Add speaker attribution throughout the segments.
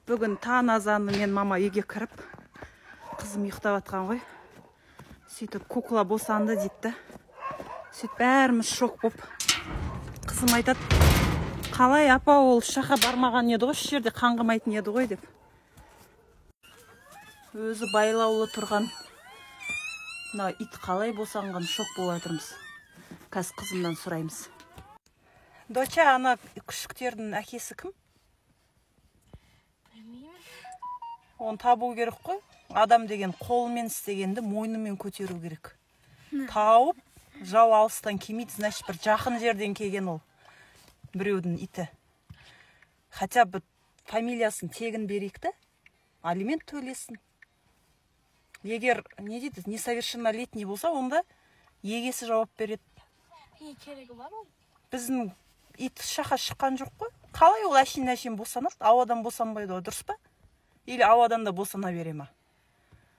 Speaker 1: Бүгін таң азаны мен мама үйге кіріп, қызым ұйықтап жатқан ғой. Сөйтіп кукла босанды дейді. Сөйтіп бәріміз шок болып. Қызым айтады, қалай апа ол шақа бармаған еді ғой, жерде қаңғымайтын еді ғой деп. Өзі байлаулы тұрған ит қалай босанған шок болып жатырмыз. Қазір қызымнан сұраймыз. Доча, ана күшіктердің әкесі кім?
Speaker 2: Білмеймін.
Speaker 1: Оны табу керек қой. Адам деген қолымен істегенді мойнымен көтеру керек. Тауып, жау алыстан келмейді, значит, бір жақын жерден келген ол. Біреудің иті. Хотя бы фамилиясын тегін берейік те, алимент төлесін. Егер, не дейді, несовершеннолетний болса, онда егесі жауап береді.
Speaker 2: Не керегі бар ол?
Speaker 1: Біздің ит шақа шыққан жоқ қой. Қалай ол әшейін босанады? Ауадан босанбайды ғой, дұрыс па? Или ауадан да босана бере ма?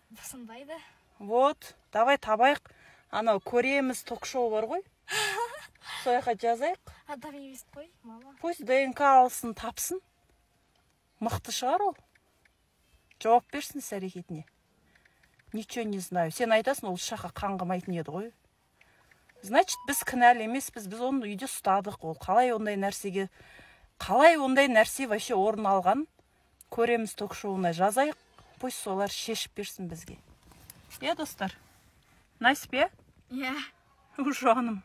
Speaker 2: Босанбайды.
Speaker 1: Вот, давай табайық. Анау көреміз ток-шоу бар ғой. Сояққа жазайық.
Speaker 2: Адам емес қой, мама.
Speaker 1: Пусть ДНК алсын, тапсын. Мықты шығар ол. Жауап берсін іс әрекетіне. Ничего не знаю. Сен айтасың, ол шақа қаңғымайтын еді ғой. Значит, біз кінәлі емеспіз, біз оны үйде ұстадық. Ол қалай ондай нәрсе вообще орын алған? Көреміз ток-шоуына жазайық. Пусть солар шешіп берсін бізге. Достар? Nice be?
Speaker 2: Yeah.
Speaker 1: Жаным.